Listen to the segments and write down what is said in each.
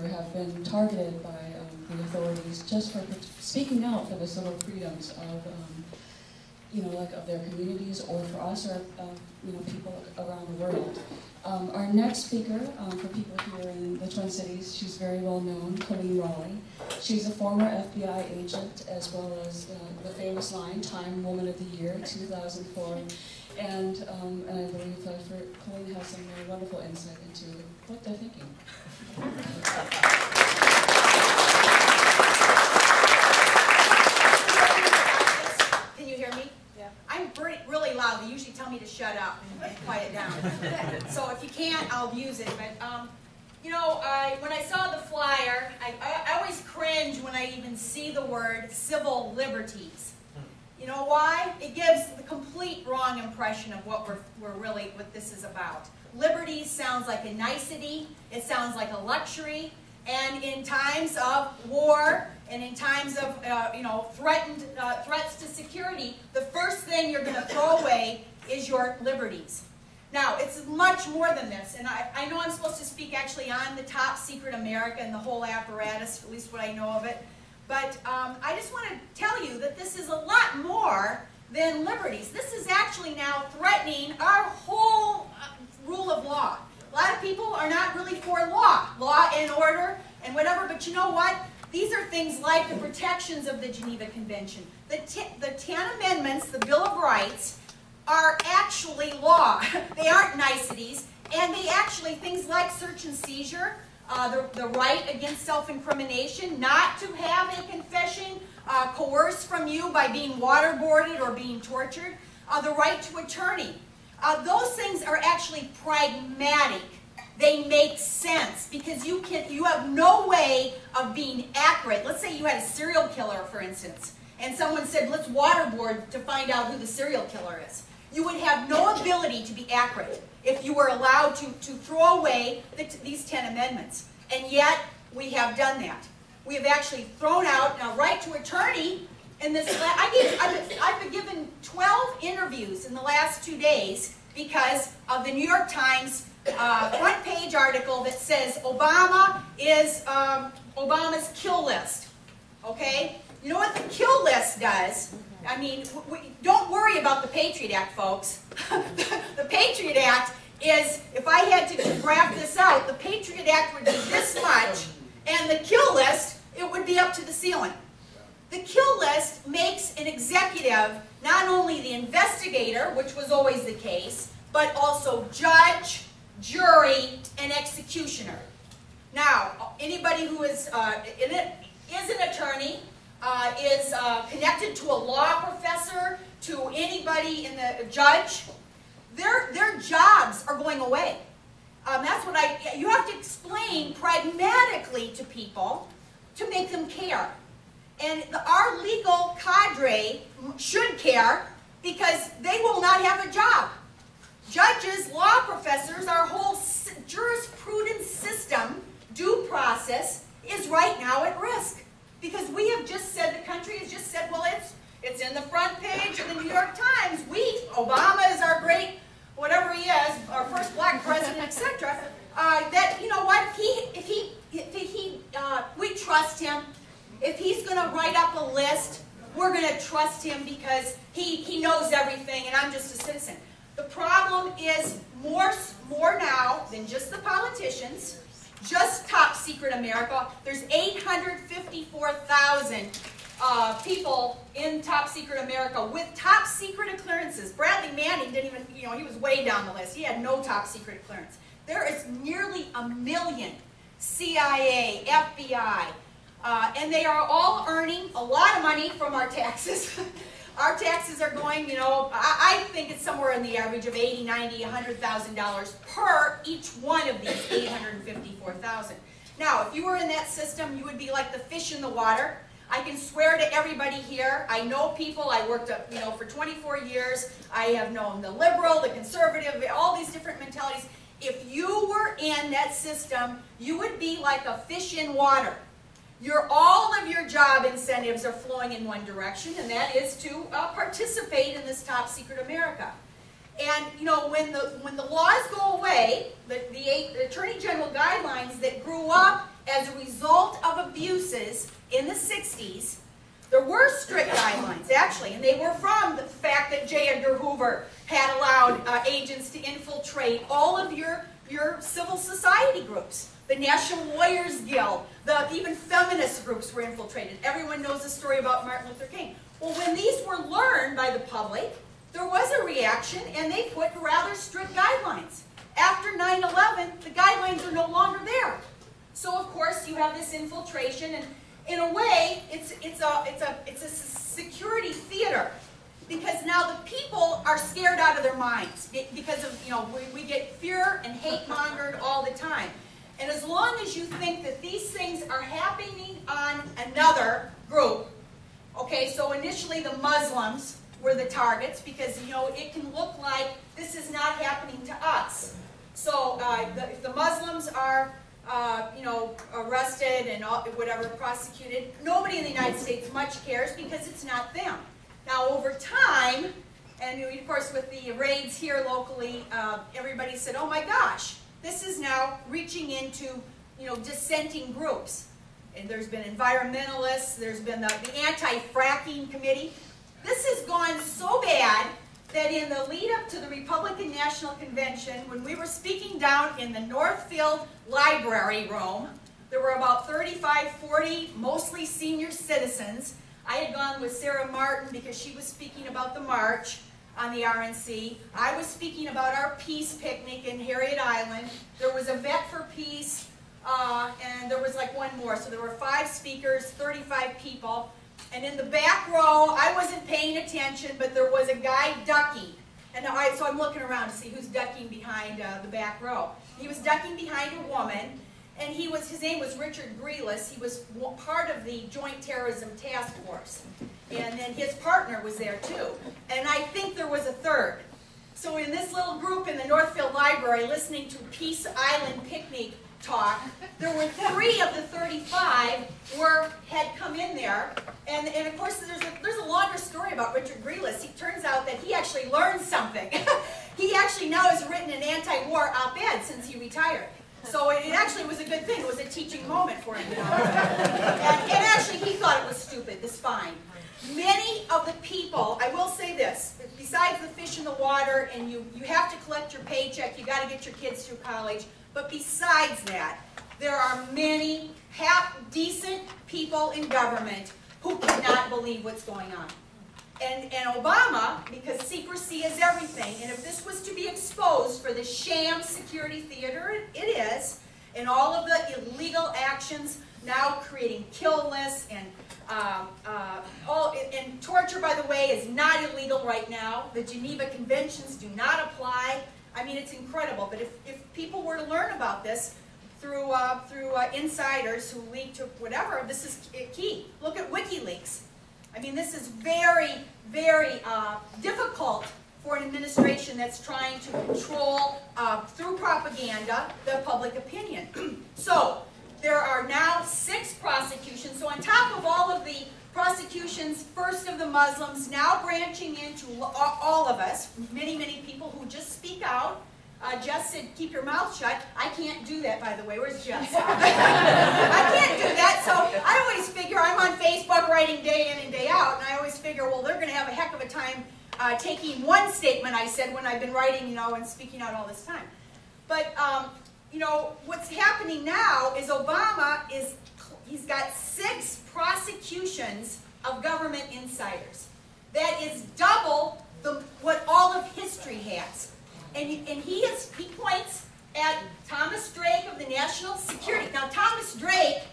have been targeted by the authorities just for speaking out for the civil freedoms of, like of their communities, or for us, or people around the world. Our next speaker, for people here in the Twin Cities, she's very well known, Coleen Rowley. She's a former FBI agent, as well as the famous line, Time Woman of the Year, 2004. And I believe Coleen has some wonderful insight into what they're thinking. Can you hear me? Yeah. I'm really loud. They usually tell me to shut up and quiet down. So if you can't, I'll use it. But when I saw the flyer, I always cringe when I even see the word civil liberties. You know why? It gives the complete wrong impression of what what this is about. Liberties sounds like a nicety. It sounds like a luxury. And in times of war and in times of threats to security, the first thing you're going to throw away is your liberties. Now, it's much more than this, and I know I'm supposed to speak actually on the top secret America and the whole apparatus, at least what I know of it. But I just want to tell you that this is a lot more than liberties. This is actually now threatening our whole rule of law. A lot of people are not really for law and order and whatever, but you know what? These are things like the protections of the Geneva Convention. The 10 Amendments, the Bill of Rights, are actually law. They aren't niceties, and they actually, things like search and seizure, the right against self-incrimination, not to have a confession coerced from you by being waterboarded or being tortured, the right to attorney. Those things are actually pragmatic. They make sense because you have no way of being accurate. Let's say you had a serial killer, for instance, and someone said, let's waterboard to find out who the serial killer is. You would have no ability to be accurate if you were allowed to throw away these 10 amendments. And yet, we have done that. We have actually thrown out a right to attorney. In this, I've been given 12 interviews in the last 2 days because of the New York Times front page article that says Obama is Obama's kill list. Okay? You know what the kill list does? I mean, don't worry about the Patriot Act, folks. The Patriot Act is, if I had to graph this out, the Patriot Act would be this much, and the kill list, it would be up to the ceiling. The kill list makes an executive not only the investigator, which was always the case, but also judge, jury, and executioner. Now, anybody who is an attorney, is connected to a law professor, to anybody in the judge, their jobs are going away. That's what you have to explain pragmatically to people to make them care. And our legal cadre should care because they will not have a job. Judges, law professors, our whole jurisprudence system, due process, is right now at risk. Because we have just said, the country has just said, well, it's in the front page of the New York Times. Obama is our great, whatever he is, our first black president, etc. That, you know what, we trust him. If he's going to write up a list, we're going to trust him because he knows everything and I'm just a citizen. The problem is more now than just the politicians. Just top secret America. There's 854,000 people in top secret America with top secret clearances. Bradley Manning didn't even, he was way down the list. He had no top secret clearance. There is nearly 1 million CIA, FBI, and they are all earning a lot of money from our taxes. Our taxes are going, I think it's somewhere in the average of $80,000, $90,000, $100,000 per each one of these 854,000. Now, if you were in that system, you would be like the fish in the water. I can swear to everybody here, I know people, I worked for 24 years, I have known the liberal, the conservative, all these different mentalities. If you were in that system, you would be like a fish in water. All of your job incentives are flowing in one direction, and that is to participate in this top secret America. And when the laws go away, the Attorney General guidelines that grew up as a cases in the 60s, there were strict guidelines, actually, and they were from the fact that J. Edgar Hoover had allowed agents to infiltrate all of your civil society groups. The National Lawyers Guild, even feminist groups were infiltrated. Everyone knows the story about Martin Luther King. Well, when these were learned by the public, there was a reaction, and they put rather strict guidelines. After 9/11, the guidelines are no longer there. So, of course, you have this infiltration, and in a way, it's a security theater, because now the people are scared out of their minds because of, we get fear and hate mongered all the time. And as long as you think that these things are happening on another group, okay, so initially the Muslims were the targets because, it can look like this is not happening to us. So if the Muslims are, arrested and whatever, prosecuted, nobody in the United States much cares because it's not them. Now over time, and of course with the raids here locally, everybody said, oh my gosh, this is now reaching into, dissenting groups. And there's been environmentalists, there's been the anti-fracking committee. This has gone so bad that in the lead up to the Republican National Convention, when we were speaking down in the Northfield Library room, there were about 35, 40, mostly senior citizens. I had gone with Sarah Martin because she was speaking about the march on the RNC. I was speaking about our peace picnic in Harriet Island. There was a vet for peace, and there was like one more. So there were 5 speakers, 35 people. And in the back row, I wasn't paying attention, but there was a guy ducking. And so I'm looking around to see who's ducking behind the back row. He was ducking behind a woman, and his name was Richard Greeless. He was part of the Joint Terrorism Task Force. And then his partner was there too. And I think there was a third. So in this little group in the Northfield Library, listening to Peace Island picnic talk, there were 3 of the 35 had come in there. And of course, there's a longer story about Richard Greeless. It turns out that he actually learned something. He actually now has written an anti-war op-ed since he retired. So it actually was a good thing. It was a teaching moment for him. And actually, he thought it was stupid, this fine. Many of the people, I will say this, besides the fish in the water, and you have to collect your paycheck, you got to get your kids through college, but besides that, there are many half-decent people in government who cannot believe what's going on. And Obama, because secrecy is everything, and if this was to be exposed for the sham security theater it is, and all of the illegal actions now creating kill lists, and torture, by the way, is not illegal right now. The Geneva Conventions do not apply. I mean, it's incredible. But if people were to learn about this through insiders who leak to whatever, this is key. Look at WikiLeaks. I mean, this is very, very difficult for an administration that's trying to control, through propaganda, the public opinion. So, there are now 6 prosecutions. So on top of all of the prosecutions, first of the Muslims, now branching into all of us, many, many people who just speak out. Jess said, keep your mouth shut. I can't do that, by the way. Where's Jess? I can't do that, so I always figure, I'm on Facebook writing day in and day out, and I always figure, well, they're going to have a heck of a time taking one statement I said when I've been writing, and speaking out all this time. But, what's happening now is Obama he's got 6 prosecutions of government insiders. That is double what all of history has. And he points at Thomas Drake of the National Security. Now, Thomas Drake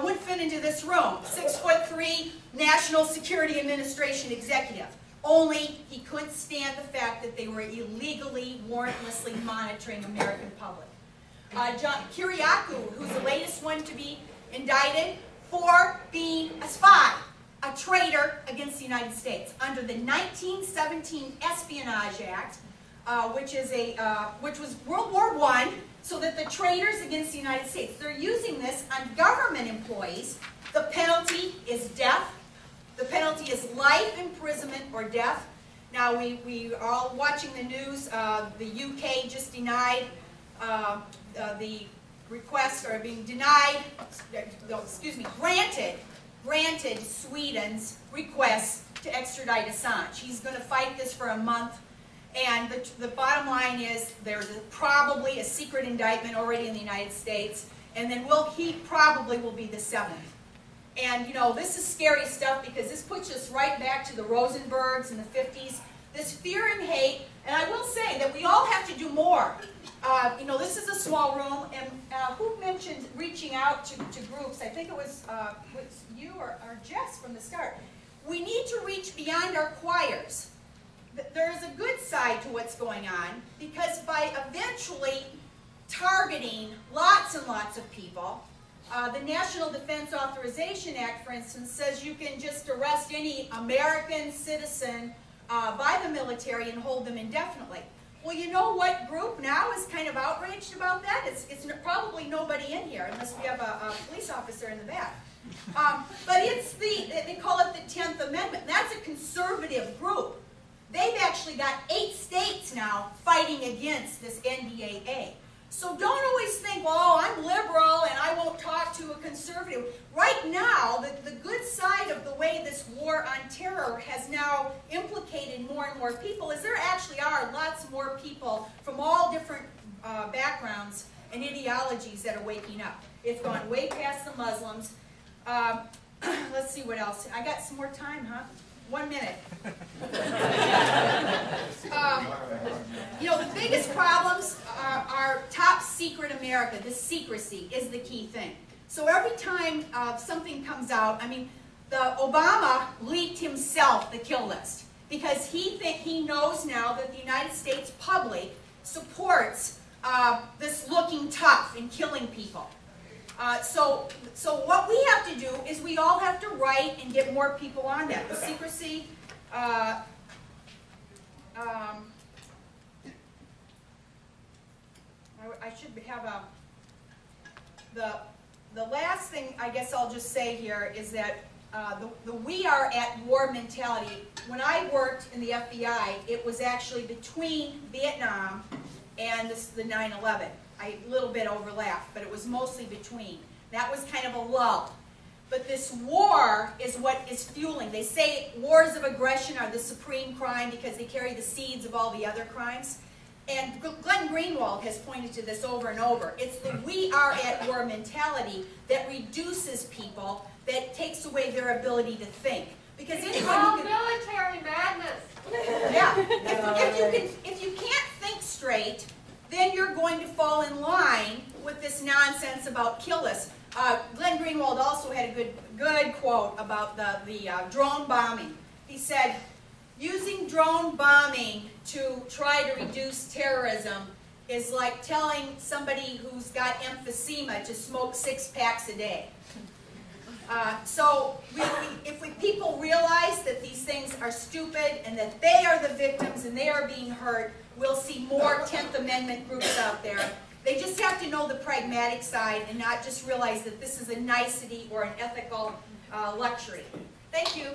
would fit into this room, 6'3", National Security Administration executive. Only he couldn't stand the fact that they were illegally, warrantlessly monitoring the American public. John Kiriakou, who's the latest one to be indicted for being a spy, a traitor against the United States under the 1917 Espionage Act, which was World War I, so that the traitors against the United States, they're using this on government employees. The penalty is death. The penalty is life imprisonment or death. Now, we are all watching the news. The UK just denied the request, or being denied granted Sweden's request to extradite Assange. He's going to fight this for a month, and the bottom line is there's probably a secret indictment already in the United States, and then he probably will be the 7th. And you know, this is scary stuff because this puts us right back to the Rosenbergs in the 50s. This fear and hate, and I will say that we all have to do more. You know, this is a small room, and who mentioned reaching out to groups? I think it was you or Jess from the start. We need to reach beyond our choirs. There is a good side to what's going on, because by eventually targeting lots and lots of people, the National Defense Authorization Act, for instance, says you can just arrest any American citizen by the military and hold them indefinitely. Well, you know what group now is kind of outraged about that? It's probably nobody in here, unless we have a police officer in the back. But it's they call it the 10th Amendment. That's a conservative group. They've actually got 8 states now fighting against this NDAA. So don't always think, oh, I'm liberal and I won't talk to a conservative. Right now, the good side of the way this war on terror has now implicated more and more people is there actually are lots more people from all different backgrounds and ideologies that are waking up. It's gone way past the Muslims. Let's see what else. I got some more time, huh? 1 minute. You know, the biggest problems are top secret America. The secrecy is the key thing. So every time something comes out, I mean, Obama leaked himself the kill list because he knows now that the United States public supports this looking tough and killing people. So what we have to do is we all have to write and get more people on that. The secrecy, I should have the last thing I guess I'll just say here is that the we are at war mentality. When I worked in the FBI, it was actually between Vietnam and the 9/11. A little bit overlapped, but it was mostly between. That was kind of a lull. But this war is what is fueling. They say wars of aggression are the supreme crime because they carry the seeds of all the other crimes. And Glenn Greenwald has pointed to this over and over. It's the we are at war mentality that reduces people, that takes away their ability to think. Because it's all military madness. Yeah. If you can't think straight, then you're going to fall in line with this nonsense about kill lists. Glenn Greenwald also had a good quote about the drone bombing. He said, using drone bombing to try to reduce terrorism is like telling somebody who's got emphysema to smoke 6 packs a day. So if people realize that these things are stupid and that they are the victims and they are being hurt, we'll see more 10th Amendment groups out there. They just have to know the pragmatic side and not just realize that this is a nicety or an ethical luxury. Thank you.